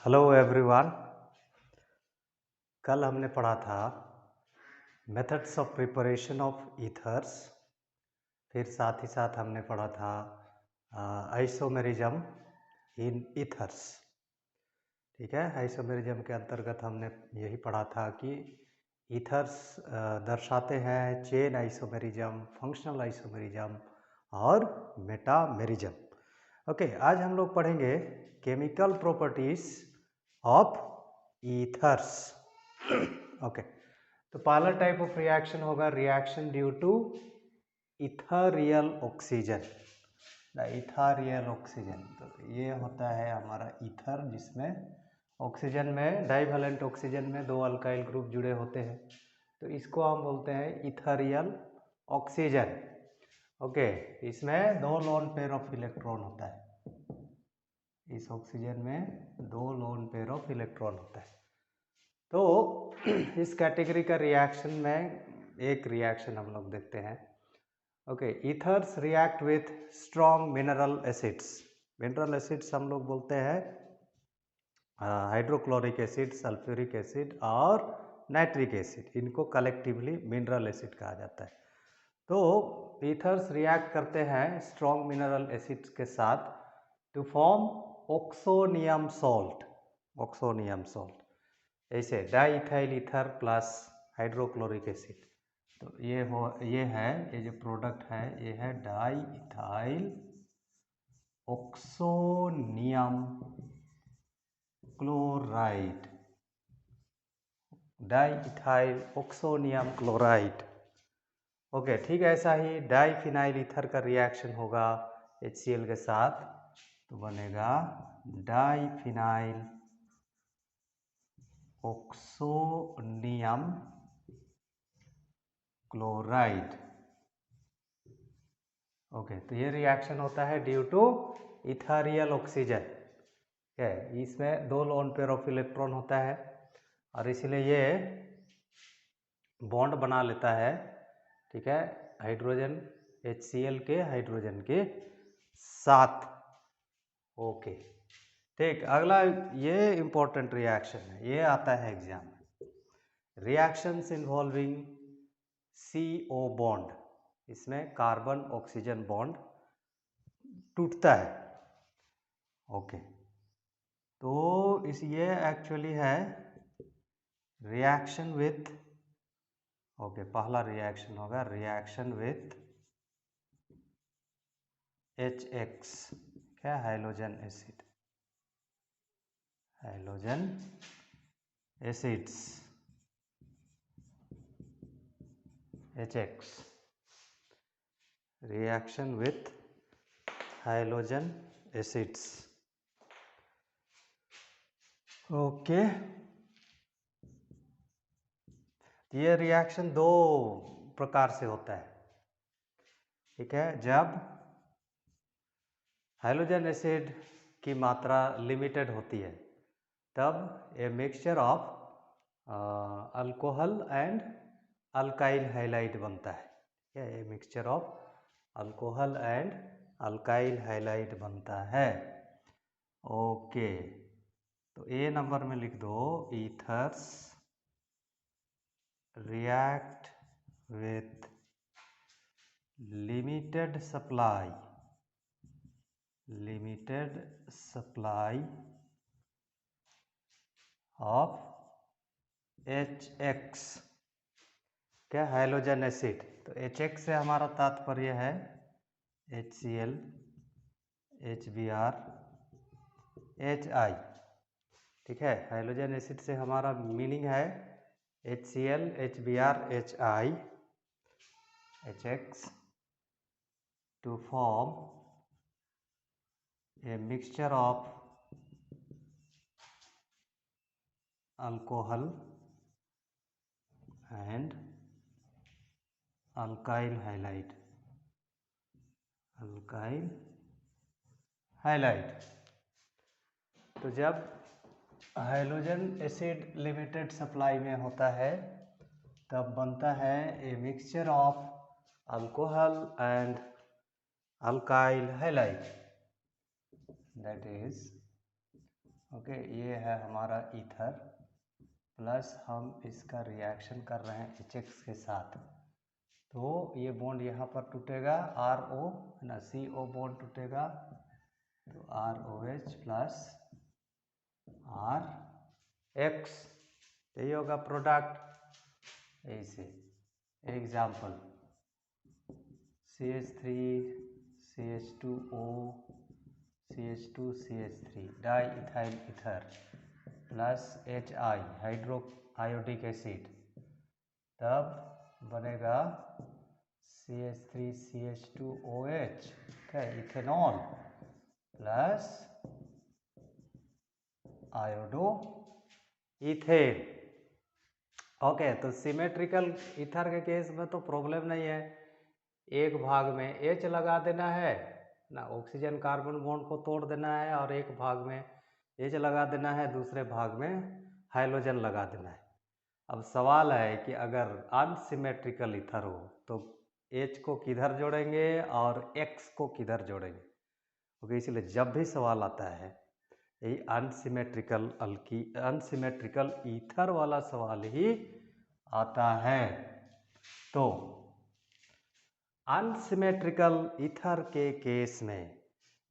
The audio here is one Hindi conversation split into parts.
Hello everyone. कल हमने पढ़ा था methods of preparation of ethers. फिर साथ ही साथ हमने पढ़ा था आइसोमेरिज्म इन ईथर्स। ठीक है, आइसोमेरिज्म के अंतर्गत हमने यही पढ़ा था कि ईथर्स दर्शाते हैं चेन आइसोमेरिज्म, फंक्शनल आइसोमेरिज्म और मेटामेरिज्म। ओके, आज हम लोग पढ़ेंगे chemical properties of ethers. Okay, तो पहला टाइप ऑफ रिएक्शन होगा reaction due to ethereal oxygen. The ethereal oxygen, तो ये होता है हमारा ईथर, जिसमें ऑक्सीजन में डाइवेलेंट ऑक्सीजन में दो अल्काइल ग्रुप जुड़े होते हैं, तो इसको हम बोलते हैं इथेरियल ऑक्सीजन। ओके, इसमें दो लोन पेयर ऑफ इलेक्ट्रॉन होता है। इस ऑक्सीजन में दो लोन पेयर ऑफ इलेक्ट्रॉन होता है। तो इस कैटेगरी का रिएक्शन में एक रिएक्शन हम लोग देखते हैं। Okay, ethers react with strong mineral acids. Mineral acids हम लोग बोलते हैं हाइड्रोक्लोरिक एसिड, सल्फ्यूरिक एसिड और नाइट्रिक एसिड। इनको कलेक्टिवली मिनरल एसिड कहा जाता है। तो ईथर्स रिएक्ट करते हैं स्ट्रॉन्ग मिनरल एसिड्स के साथ to form oxonium salt. Oxonium salt ऐसे diethyl ether plus hydrochloric acid. तो ये है, ये जो प्रोडक्ट है ये है diethyl oxonium chloride. Diethyl oxonium chloride. Okay, ठीक है। ऐसा ही डाईफिनाइल ईथर का रिएक्शन होगा HCl के साथ, तो बनेगा डाईफिनाइल ऑक्सोनियम क्लोराइड। ओके, तो ये रिएक्शन होता है ड्यू टू इथेरियल ऑक्सीजन। है, इसमें दो लोन पेयर ऑफ इलेक्ट्रॉन होता है और इसीलिए ये बॉन्ड बना लेता है। ठीक है, हाइड्रोजन HCl के हाइड्रोजन के साथ। ओके, ठीक। अगला ये इंपॉर्टेंट रिएक्शन है, ये आता है एग्जाम में। Reactions involving CO bond. इसमें कार्बन ऑक्सीजन बॉन्ड टूटता है। ओके, तो ये एक्चुअली है रिएक्शन विथ, ओके, पहला रिएक्शन होगा रिएक्शन विथ HX, क्या, hydrogen acid, hydrogen acids HX, reaction with hydrogen acids. Okay, ये रिएक्शन दो प्रकार से होता है। ठीक है, जब हाइड्रोजन एसिड की मात्रा लिमिटेड होती है तब ए mixture of alcohol and alkyl halide बनता है। क्या, ए mixture of alcohol and alkyl halide बनता है। ओके, तो ए नंबर में लिख दो ethers react with limited supply of HX, क्या, हाइड्रोजन एसिड। तो HX से हमारा तात्पर्य है HCl, HBr, HI। ठीक है, हाइड्रोजन एसिड से हमारा मीनिंग है HCl, HBr, HI, HX to form a mixture of alcohol and alkyl halide, alkyl halide। तो जब हाइड्रोजन एसिड लिमिटेड सप्लाई में होता है तब बनता है ए mixture of alcohol and alkyl halide, that is okay, ये है हमारा ईथर, प्लस हम इसका रिएक्शन कर रहे हैं HX के साथ, तो ये बॉन्ड यहाँ पर टूटेगा, RO है ना, CO बॉन्ड टूटेगा, तो ROH प्लस RX, यही होगा प्रोडक्ट। ऐसे example CH3 CH2O CH2 CH3 di ethyl ether plus HI hydro iodic acid, तब बनेगा CH3 CH2OH, क्या ethanol plus iodo ethane. Okay, तो सिमेट्रिकल ईथर के केस में तो प्रॉब्लम नहीं है, एक भाग में H लगा देना है ना, ऑक्सीजन कार्बन बॉन्ड को तोड़ देना है, और एक भाग में H लगा देना है, दूसरे भाग में हाइड्रोजन लगा देना है। अब सवाल है कि अगर अनसिमेट्रिकल ईथर हो तो H को किधर जोड़ेंगे और X को किधर जोड़ेंगे। ओके, इसलिए जब भी सवाल आता है यही अनसिमेट्रिकल ईथर वाला सवाल ही आता है। तो अनसिमेट्रिकल ईथर के केस में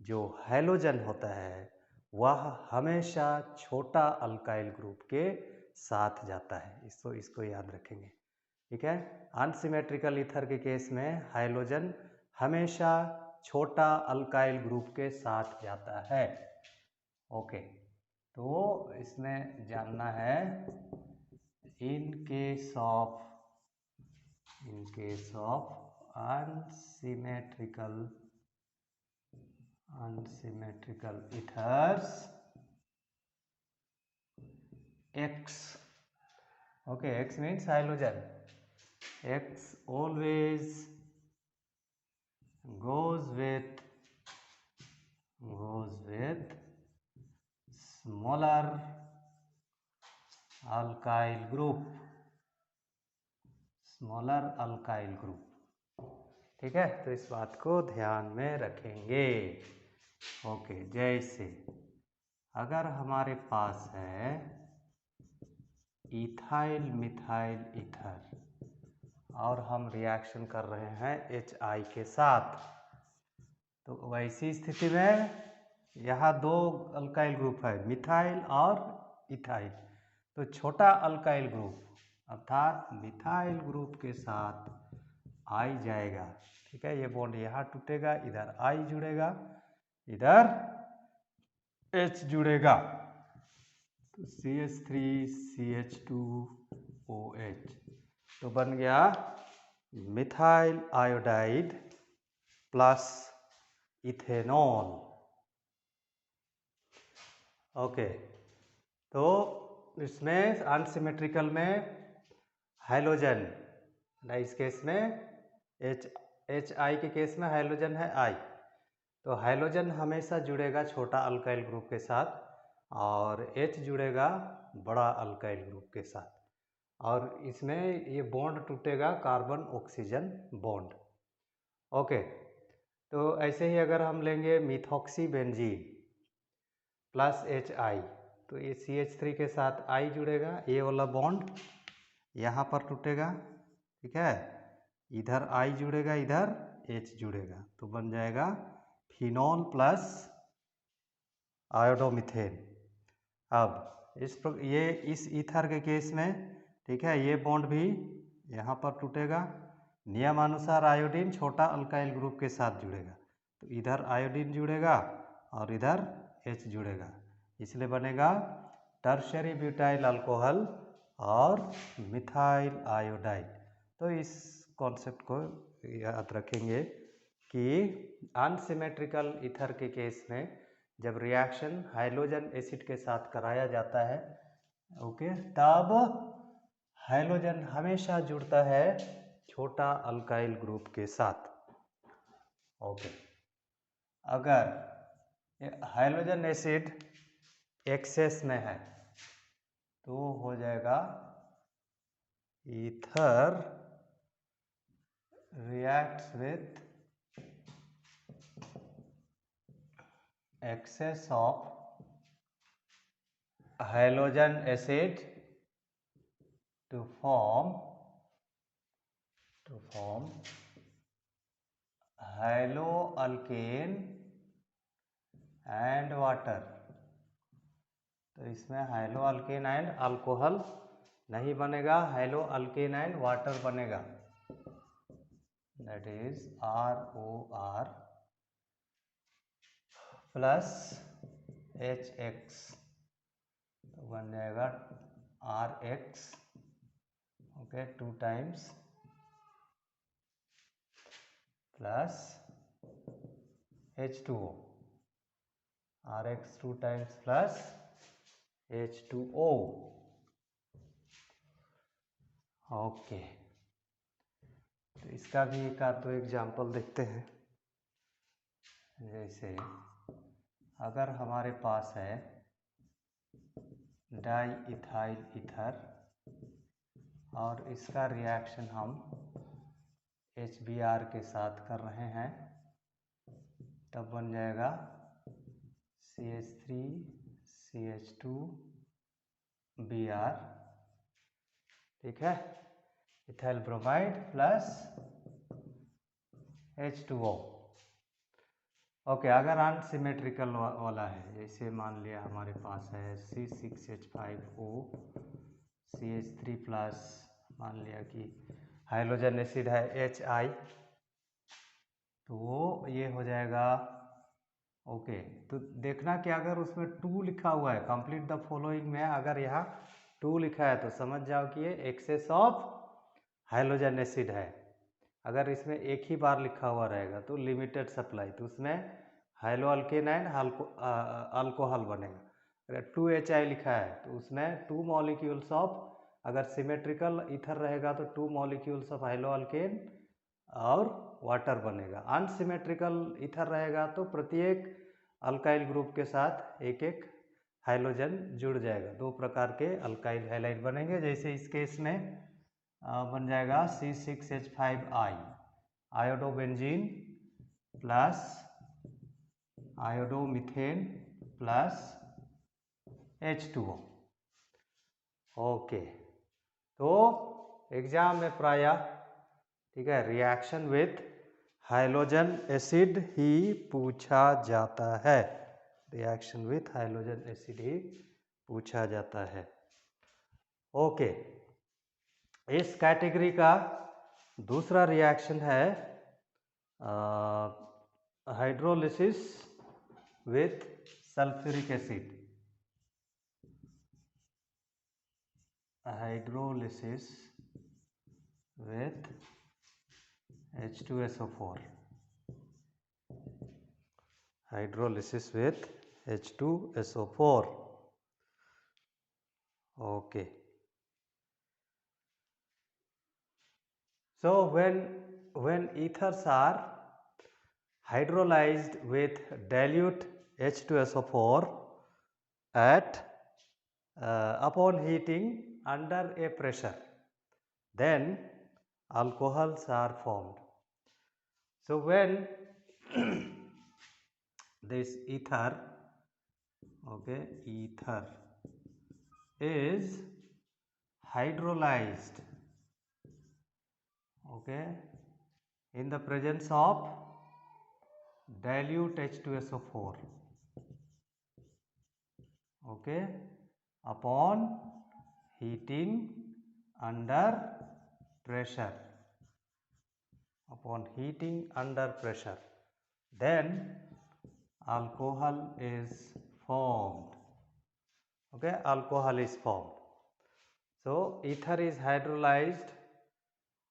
जो हैलोजन होता है वह हमेशा छोटा अल्काइल ग्रुप के साथ जाता है, इसको याद रखेंगे, ठीक है। अनसिमेट्रिकल ईथर के केस में हैलोजन हमेशा छोटा अल्काइल ग्रुप के साथ जाता है। ओके, तो इसमें जानना है in case of unsymmetrical ethers X, okay, X means halogen, X always goes with smaller alkyl group, ठीक है, तो इस बात को ध्यान में रखेंगे। ओके, जैसे अगर हमारे पास है इथाइल मिथाइल ईथर और हम रिएक्शन कर रहे हैं HI के साथ, तो वैसी स्थिति में यहाँ दो अल्काइल ग्रुप है, मिथाइल और इथाइल, तो छोटा अल्काइल ग्रुप अर्थात मिथाइल ग्रुप के साथ I जाएगा, ठीक है। ये बॉन्ड यहाँ टूटेगा, इधर I जुड़ेगा, इधर H जुड़ेगा, तो CH3 CH2OH, तो बन गया methyl iodide plus ethanol. Okay, तो इसमें अनसिमेट्रिकल में हाइड्रोजन, इस केस में HI के केस में हाइड्रोजन है I, तो हाइड्रोजन हमेशा जुड़ेगा छोटा अल्काइल ग्रुप के साथ और H जुड़ेगा बड़ा अल्काइल ग्रुप के साथ, और इसमें ये बॉन्ड टूटेगा कार्बन ऑक्सीजन बॉन्ड। ओके, तो ऐसे ही अगर हम लेंगे मिथॉक्सी बेंजीन प्लस HI, तो ये CH3 के साथ I जुड़ेगा, ये वाला बॉन्ड यहाँ पर टूटेगा, ठीक है, इधर I जुड़ेगा, इधर H जुड़ेगा, तो बन जाएगा फिनॉल प्लस आयोडोमिथेन। अब इस ईथर के केस में, ठीक है, ये बॉन्ड भी यहाँ पर टूटेगा, नियमानुसार आयोडीन छोटा अल्काइल ग्रुप के साथ जुड़ेगा, तो इधर आयोडीन जुड़ेगा और इधर H जुड़ेगा, इसलिए बनेगा टर्शियरी ब्यूटाइल अल्कोहल और मिथाइल आयोडाइड। तो इस कॉन्सेप्ट को याद रखेंगे कि अनसिमेट्रिकल ईथर के केस में जब रिएक्शन हाइड्रोजन एसिड के साथ कराया जाता है, ओके, तब हाइड्रोजन हमेशा जुड़ता है छोटा अल्काइल ग्रुप के साथ। ओके, अगर हाइड्रोजन एसिड एक्सेस में है तो हो जाएगा ether reacts with excess of halogen acid to form haloalkane and water। तो इसमें haloalkane and alcohol नहीं बनेगा, haloalkane and water बनेगा, that is ROR plus HX, तो बन जाएगा RX, okay, 2 times plus H2O, RX 2 times plus H2O, okay. तो इसका भी एक आध तो एग्जाम्पल देखते हैं। जैसे अगर हमारे पास है डाई इथाइल ईथर और इसका रिएक्शन हम HBr के साथ कर रहे हैं, तब बन जाएगा CH3 CH2 Br, ठीक है, ethyl bromide plus H2O। Okay, अगर अनसिमेट्रिकल वाला है, जैसे मान लिया हमारे पास है C6H5O CH3 प्लस मान लिया कि हाइड्रोजन एसिड है HI, तो वो ये हो जाएगा, ओके। तो देखना कि अगर उसमें 2 लिखा हुआ है, कंप्लीट द फॉलोइंग में अगर यहाँ 2 लिखा है तो समझ जाओ कि ये एक्सेस ऑफ हाइड्रोजन एसिड है। अगर इसमें एक ही बार लिखा हुआ रहेगा तो लिमिटेड सप्लाई, तो उसमें हाइड्रोअल्केन एंड अल्कोहल बनेगा। अगर 2HI लिखा है तो उसमें 2 मॉलिक्यूल्स ऑफ, अगर सिमेट्रिकल ईथर रहेगा तो 2 मॉलिक्यूल्स ऑफ हाइड्रोअल्केन और वाटर बनेगा। अनसिमेट्रिकल ईथर रहेगा तो प्रत्येक अल्काइल ग्रुप के साथ एक एक हाइड्रोजन जुड़ जाएगा, 2 प्रकार के अल्काइल हैलाइड बनेंगे। जैसे इस केस में बन जाएगा C6H5I iodobenzene plus iodomethane plus H2O, okay. तो एग्जाम में प्रायः, ठीक है, रिएक्शन विथ हाइड्रोजन एसिड ही पूछा जाता है, रिएक्शन विथ हाइड्रोजन एसिड ही पूछा जाता है, ओके। इस कैटेगरी का दूसरा रिएक्शन है hydrolysis with sulphuric acid, hydrolysis with H2SO4, hydrolysis with H2SO4, okay। So when ethers are hydrolyzed with dilute H2SO4 at upon heating under a pressure, then alcohols are formed. So when this ether, okay, ether is hydrolyzed, okay, in the presence of dilute H2SO4, okay, upon heating under pressure, upon heating under pressure, then alcohol is formed, okay, alcohol is formed. So ether is hydrolyzed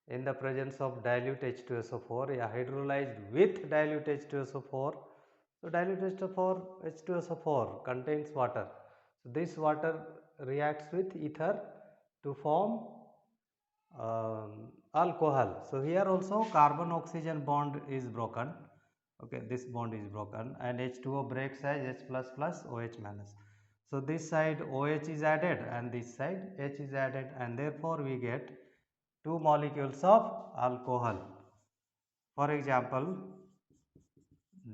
in the presence of dilute H2SO4, या hydrolyzed with dilute H2SO4. So dilute H2SO4 contains water, so this water reacts with ether to form alcohol. So here also carbon oxygen bond is broken, okay, this bond is broken, and H2O breaks as H plus plus OH minus. So this side OH is added and this side H is added, and therefore we get 2 molecules of alcohol. For example,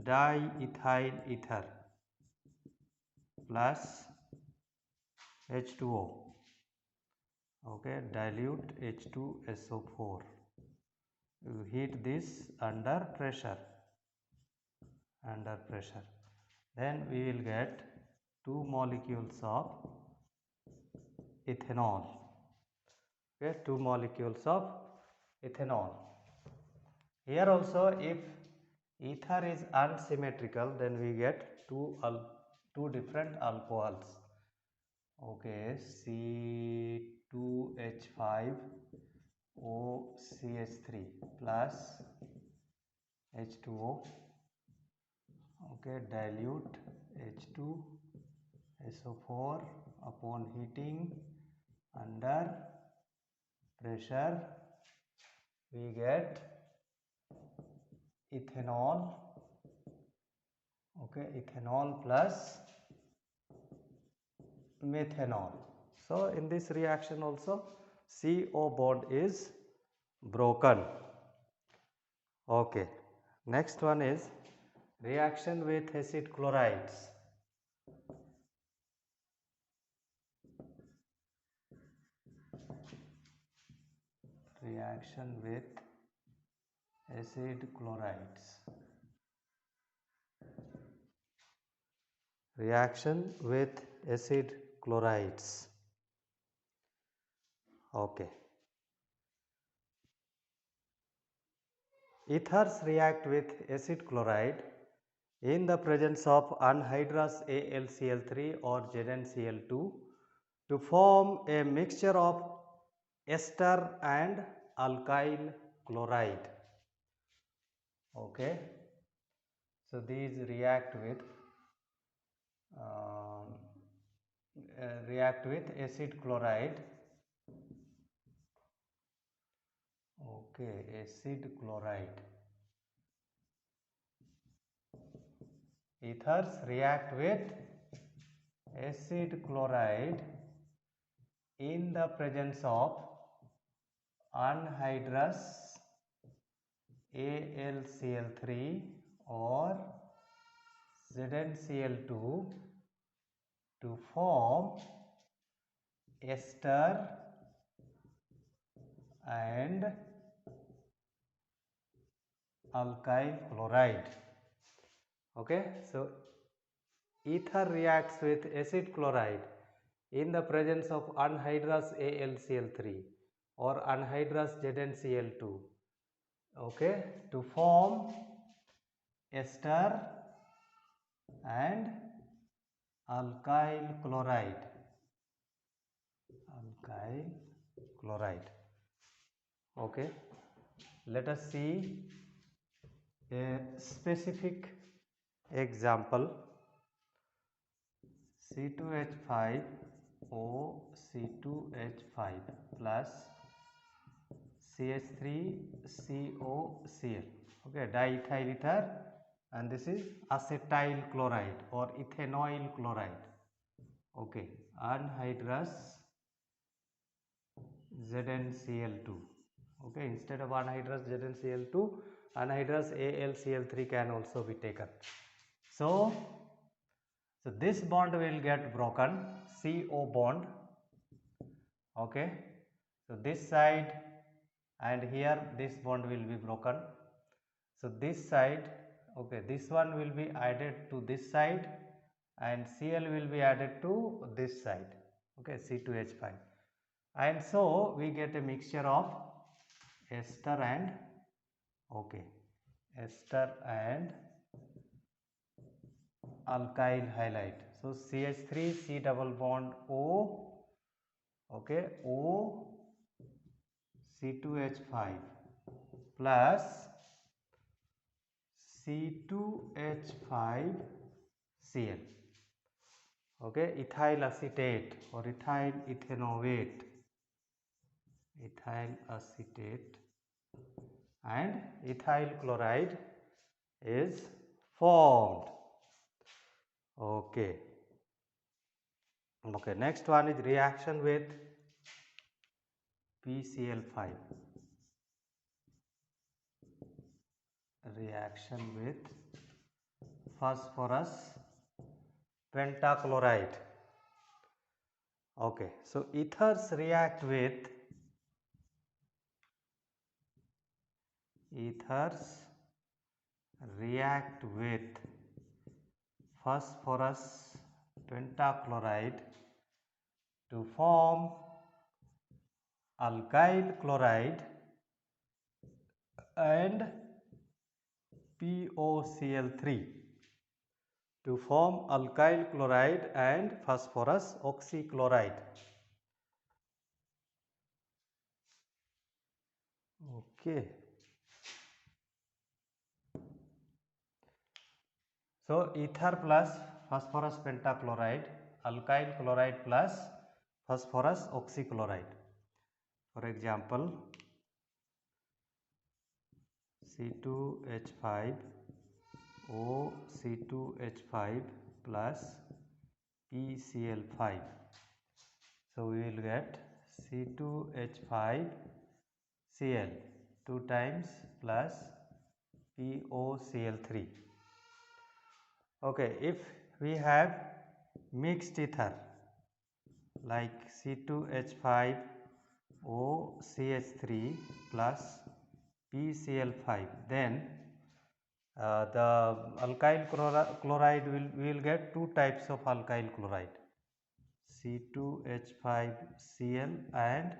diethyl ether plus H2O. Okay, dilute H2SO4. You heat this under pressure. Then we will get 2 molecules of ethanol. Okay, 2 molecules of ethanol. Here also, if ether is unsymmetrical, then we get two different alcohols. Okay, C2H5OCH3 plus H2O. Okay, dilute H2SO4 upon heating under pressure, we get ethanol. Okay, ethanol plus methanol. So in this reaction also CO bond is broken. Okay, next one is reaction with acid chlorides. Reaction with acid chlorides. Reaction with acid chlorides. Okay. Ethers react with acid chloride in the presence of anhydrous AlCl3 or ZnCl2 to form a mixture of ester and alkyl chloride. Okay. So these react with acid chloride. Okay, acid chloride. Ethers react with acid chloride in the presence of anhydrous AlCl3 or ZnCl2 to form ester and alkyl chloride. Okay, so ether reacts with acid chloride in the presence of anhydrous AlCl3 or anhydrous ZnCl2. Okay, to form ester and alkyl chloride. Okay, let us see a specific example. C2H5OC2H5 plus CH3COCl. Okay, diethyl ether, and this is acetyl chloride or ethanoyl chloride. Okay, anhydrous ZnCl2. Okay, instead of anhydrous ZnCl2, anhydrous AlCl3 can also be taken. So this bond will get broken, CO bond. Okay, so this side and here this bond will be broken. So this side, okay, this one will be added to this side and Cl will be added to this side. Okay, C2H5, and so we get a mixture of ester and alkyl halide. So CH3 C double bond O. Okay, O C2H5 plus C2H5Cl. Okay, ethyl acetate or ethyl ethanoate, and ethyl chloride is formed. Okay. Okay, next one is reaction with PCl5. Reaction with phosphorus pentachloride. Okay, so ethers react with phosphorus pentachloride to form alkyl chloride and POCl3 to form alkyl chloride and phosphorus oxychloride. Okay. So ether plus phosphorus pentachloride, alkyl chloride plus phosphorus oxychloride. For example, C2H5O C2H5 plus PCl5. So we will get C2H5Cl 2 times plus POCl3. Okay, if we have mixed ether like C2H5OCH3 plus PCl5, then the alkyl chloride we will get 2 types of alkyl chloride, C2H5Cl and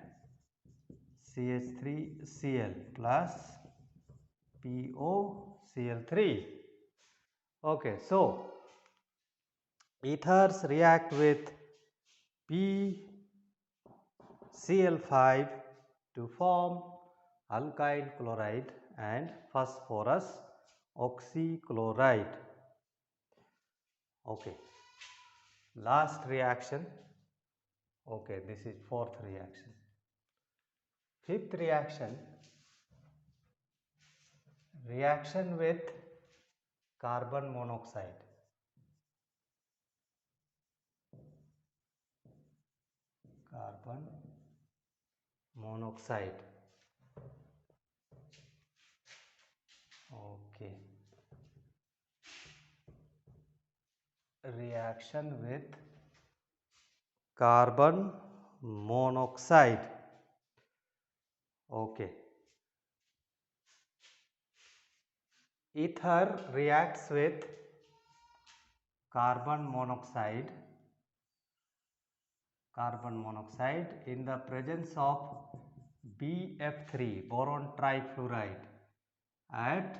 CH3Cl plus POCl3. Okay, so ethers react with PCl5 to form alkyl chloride and phosphorus oxychloride. Okay, last reaction. Okay, this is fourth reaction. Fifth reaction, reaction with carbon monoxide. Carbon monoxide. Okay. Reaction with carbon monoxide. Okay. Ether reacts with carbon monoxide in the presence of BF3, boron trifluoride, at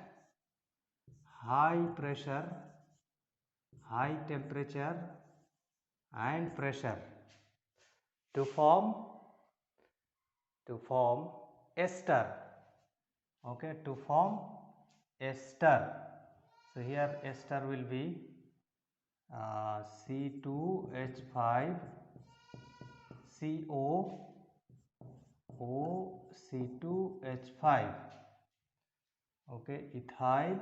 high pressure, high temperature and pressure to form ester. Okay, to form ester. So here ester will be C2H5CO OC2H5. Okay, ethyl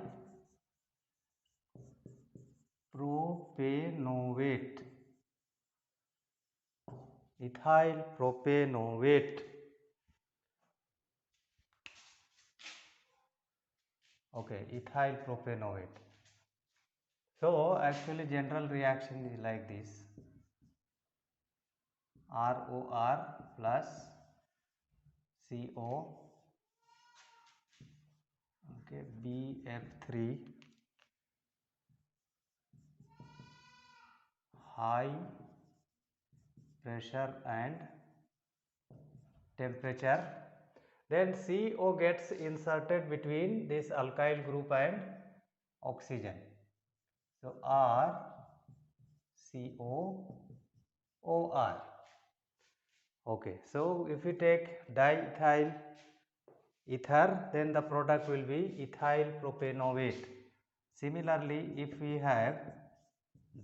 propanovate. Ethyl propanovate. Okay, ethyl propanovate. So actually general reaction is like this: ROR plus CO, okay, BF3, high pressure and temperature, then CO gets inserted between this alkyl group and oxygen. So R CO OR. Okay, so if we take diethyl ether, then the product will be ethyl propanovate. Similarly, if we have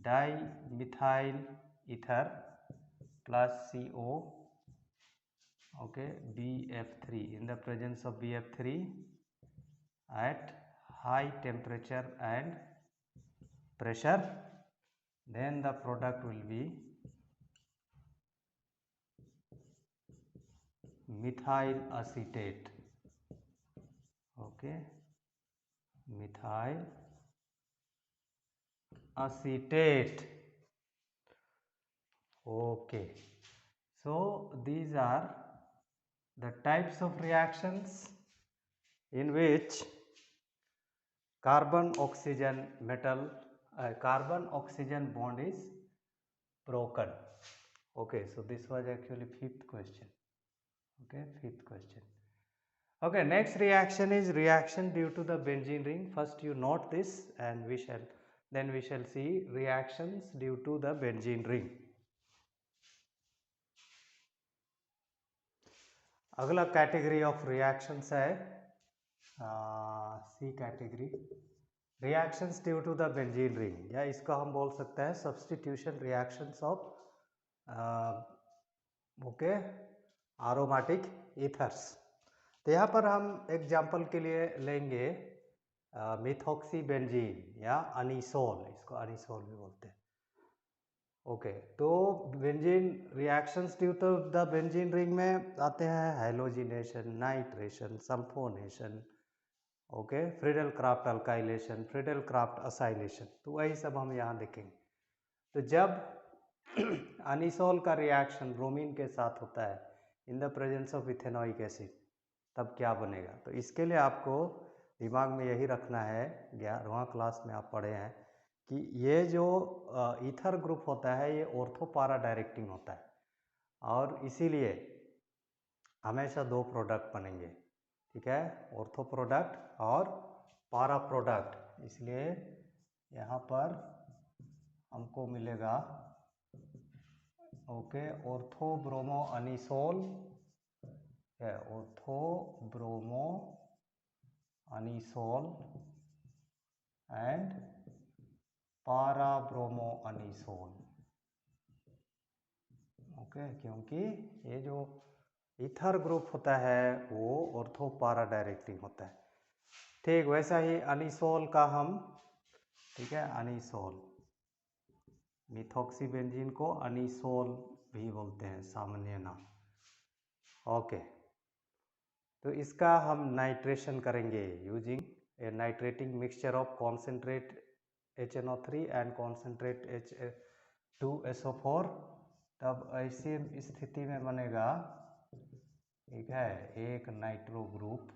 dimethyl ether plus CO, okay, BF3, in the presence of BF3 at high temperature and pressure, then the product will be methyl acetate. Okay, methyl acetate. Okay, So these are the types of reactions in which carbon oxygen bond is broken. Okay, so this was actually fifth question. Okay, fifth question. Okay, next reaction is reaction due to the benzene ring. First you note this and we shall see reactions due to the benzene ring. अगला कैटेगरी ऑफ रिएक्शंस है C category, reactions due to the benzene ring, या इसको हम बोल सकते हैं substitution reactions of okay aromatic ethers. तो यहाँ पर हम एग्जांपल के लिए लेंगे मिथॉक्सी बेंजीन या अनीसोल, इसको अनीसोल भी बोलते हैं। ओके, तो benzene reactions due to the benzene ring में आते हैं halogenation, nitration, sulphonation, okay, Friedel Crafts alkylation, Friedel Crafts acylation, तो वही सब हम यहाँ देखेंगे। तो जब अनीसोल का रिएक्शन ब्रोमीन के साथ होता है इन the presence of ethanoic acid, तब क्या बनेगा? तो इसके लिए आपको दिमाग में यही रखना है, 11वां क्लास में आप पढ़े हैं कि ये जो ईथर ग्रुप होता है ये ऑर्थो पारा डायरेक्टिंग होता है, और इसीलिए हमेशा दो प्रोडक्ट बनेंगे, ठीक है, ऑर्थो प्रोडक्ट और पारा प्रोडक्ट। इसलिए यहाँ पर हमको मिलेगा ओके ऑर्थो ब्रोमो अनीसोल है, ortho bromo anisole and para bromo anisole. Okay, क्योंकि ये जो ईथर ग्रुप होता है वो ऑर्थो पारा डायरेक्टिंग होता है। ठीक वैसा ही अनीसोल का हम, ठीक है, अनीसोल, मिथॉक्सी बेंजीन को अनीसोल भी बोलते हैं सामान्य नाम। ओके, तो इसका हम नाइट्रेशन करेंगे using A nitrating mixture of concentrate HNO3 and concentrate H2SO4। तब ऐसी स्थिति में बनेगा, ठीक है, एक नाइट्रो ग्रुप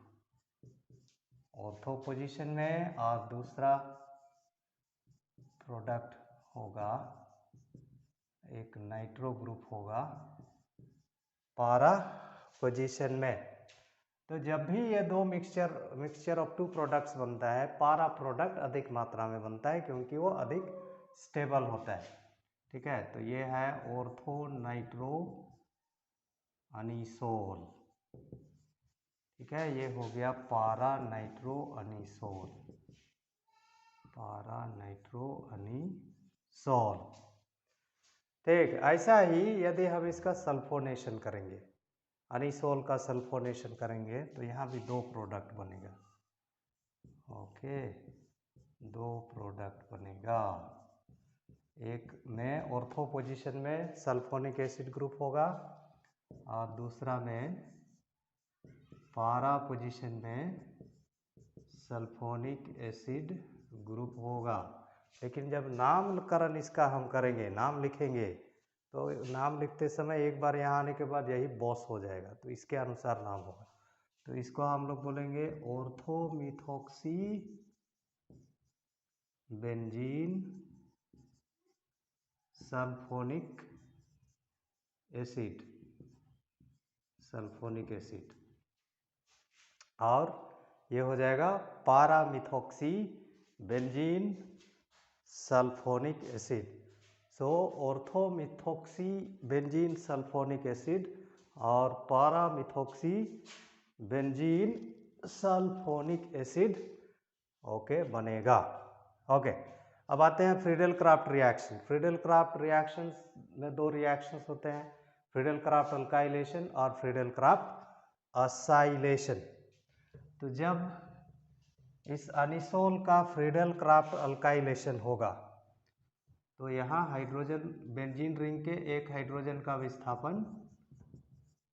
ऑर्थो पोजीशन में और दूसरा प्रोडक्ट होगा, एक नाइट्रो ग्रुप होगा पारा पोजीशन में। तो जब भी ये दो मिक्सचर ऑफ टू प्रोडक्ट्स बनता है, पारा प्रोडक्ट अधिक मात्रा में बनता है क्योंकि वो अधिक स्टेबल होता है, ठीक है। तो ये है ऑर्थो नाइट्रो अनीसोल, ठीक है, ये हो गया पारा नाइट्रो अनीसोल, पारा नाइट्रो अनीसोल। ठीक, ऐसा ही यदि हम इसका सल्फोनेशन करेंगे, अनीसोल का सल्फोनेशन करेंगे, तो यहाँ भी दो प्रोडक्ट बनेगा। ओके, दो प्रोडक्ट बनेगा, एक में ऑर्थो पोजीशन में सल्फोनिक एसिड ग्रुप होगा और दूसरा में पारा पोजीशन में सल्फोनिक एसिड ग्रुप होगा। लेकिन जब नामकरण इसका हम करेंगे, नाम लिखेंगे, तो नाम लिखते समय एक बार यहाँ आने के बाद यही बॉस हो जाएगा, तो इसके अनुसार नाम होगा। तो इसको हम लोग बोलेंगे orthomethoxy benzene sulphonic acid, sulphonic acid, और ये हो जाएगा paramethoxy benzene sulphonic acid. So orthomethoxy benzene sulphonic acid और paramethoxy benzene sulphonic acid okay बनेगा। ओके, अब आते हैं Friedel Crafts reaction. Friedel Crafts reactions में दो रिएक्शंस होते हैं, फ्रीडल क्राफ्ट अल्काइलेशन और फ्रीडल क्राफ्ट असाइलेशन। तो जब इस अनीसोल का फ्रीडल क्राफ्ट अल्काइलेशन होगा तो यहाँ हाइड्रोजन बेंजीन रिंग के एक हाइड्रोजन का विस्थापन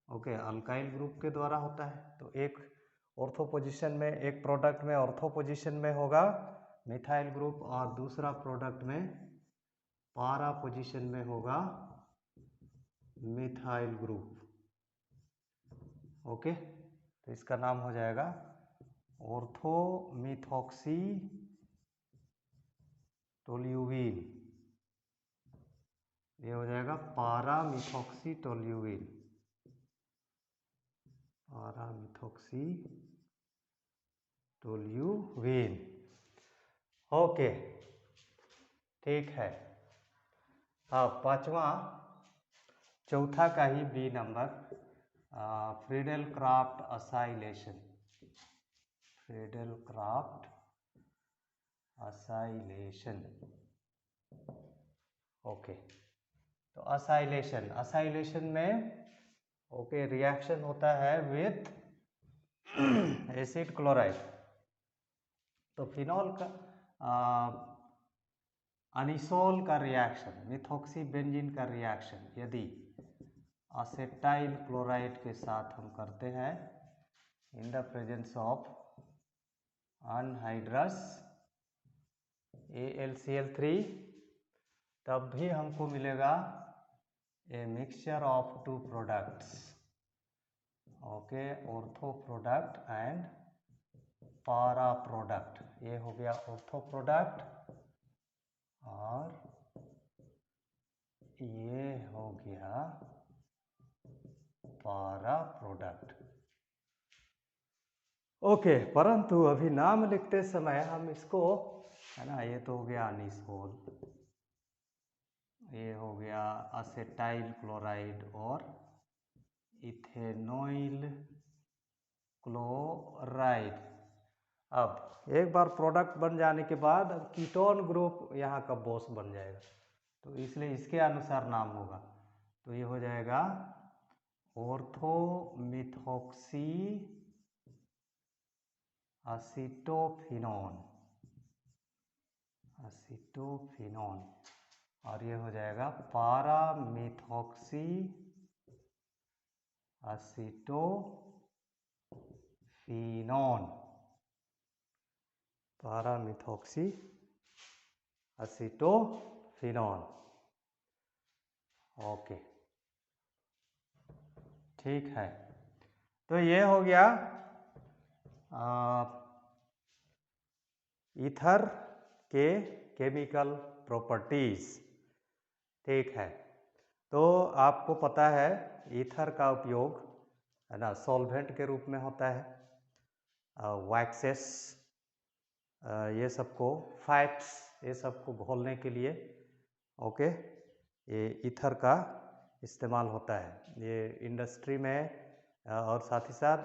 ओके अल्काइल ग्रुप के द्वारा होता है। तो एक ऑर्थो पोजीशन में, एक प्रोडक्ट में ऑर्थो पोजीशन में होगा मिथाइल ग्रुप और दूसरा प्रोडक्ट में पारा पोजीशन में होगा मिथाइल ग्रुप। ओके, तो इसका नाम हो जाएगा ऑर्थो मिथॉक्सी टोल्यूविन। ये हो जाएगा पारा मिथॉक्सी टोल्यूविन, पारा मिथॉक्सी टोल्यूविन। ओके, ठीक है। अब पांचवा, चौथा का ही B number, Friedel Crafts acylation. Friedel Crafts acylation. Okay, तो असाइलेशन में ओके रिएक्शन होता है विथ एसिड क्लोराइड। तो फिनॉल का अनिसोल का रिएक्शन, मिथॉक्सी बेंजीन का रिएक्शन यदि असेटाइल क्लोराइड के साथ हम करते हैं in the presence of anhydrous AlCl3, तब भी हमको मिलेगा a mixture of two products. Okay, ortho product and para product. ये हो गया ऑर्थो प्रोडक्ट और ये हो गया पारा प्रोडक्ट। ओके, परंतु अभी नाम लिखते समय हम इसको, है ना, ये तो हो गया अनिसोल, ये हो गया असेटाइल क्लोराइड और इथेनॉइल क्लोराइड। अब एक बार प्रोडक्ट बन जाने के बाद अब कीटोन ग्रुप यहाँ का बॉस बन जाएगा, तो इसलिए इसके अनुसार नाम होगा। तो ये हो जाएगा ऑर्थो मिथॉक्सी असीटोफिनोन, असीटोफिनोन। और ये हो जाएगा पारा मिथॉक्सी असीटोफिनोन, पारा मिथॉक्सी असीटोफिनोन। ओके, ठीक है। तो ये हो गया ईथर के केमिकल प्रॉपर्टीज। ठीक है, तो आपको पता है ईथर का उपयोग, है ना, सॉल्वेंट के रूप में होता है, वैक्सेस, ये सबको, फैट्स, ये सबको घोलने के लिए ओके ये ईथर का इस्तेमाल होता है। ये इंडस्ट्री में और साथ ही साथ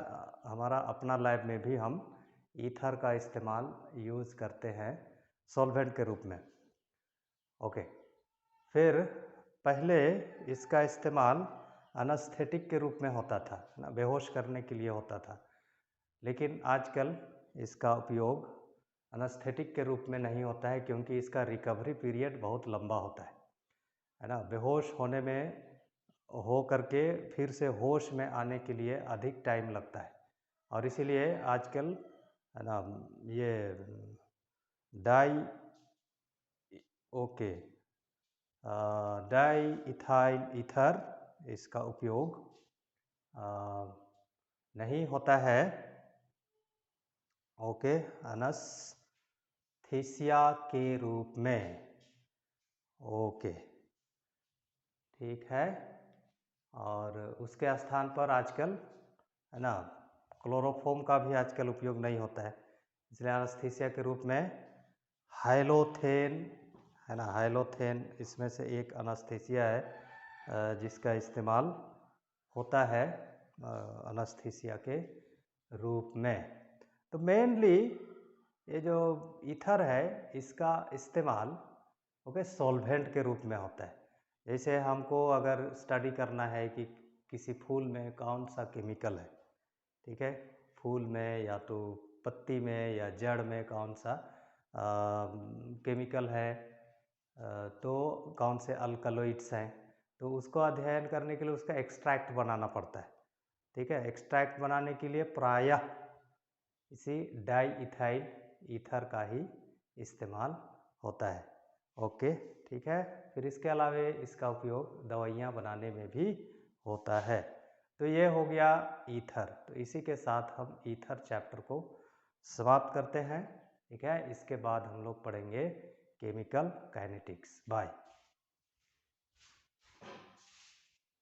हमारा अपना लैब में भी हम ईथर का इस्तेमाल यूज़ करते हैं सॉल्वेंट के रूप में। ओके, फिर पहले इसका इस्तेमाल एनेस्थेटिक के रूप में होता था ना, बेहोश करने के लिए होता था, लेकिन आजकल इसका उपयोग एनेस्थेटिक के रूप में नहीं होता है क्योंकि इसका रिकवरी पीरियड बहुत लंबा होता है ना। बेहोश होने में हो करके फिर से होश में आने के लिए अधिक टाइम लगता है, और इसीलिए आजकल, है ना, ये डाई इथाइल ईथर इसका उपयोग नहीं होता है ओके एनेस्थीसिया के रूप में। ओके, ठीक है। और उसके स्थान पर आजकल, है ना, क्लोरोफॉर्म का भी आजकल उपयोग नहीं होता है, इसलिए एनेस्थीसिया के रूप में हाइलोथेन, है ना, हाइलोथेन इसमें से एक एनेस्थीसिया है जिसका इस्तेमाल होता है एनेस्थीसिया के रूप में। तो मेनली ये जो ईथर है इसका इस्तेमाल ओके सॉल्वेंट के रूप में होता है। जैसे हमको अगर स्टडी करना है कि किसी फूल में कौन सा केमिकल है, ठीक है, फूल में या तो पत्ती में या जड़ में कौन सा केमिकल है, तो कौन से अल्कलॉइड्स हैं, तो उसको अध्ययन करने के लिए उसका एक्सट्रैक्ट बनाना पड़ता है। ठीक है, एक्सट्रैक्ट बनाने के लिए प्रायः इसी डाई इथाइल ईथर का ही इस्तेमाल होता है। ओके, ठीक है। फिर इसके अलावे इसका उपयोग दवाइयाँ बनाने में भी होता है। तो ये हो गया ईथर। तो इसी के साथ हम ईथर चैप्टर को समाप्त करते हैं, ठीक है। इसके बाद हम लोग पढ़ेंगे केमिकल काइनेटिक्स। बाय।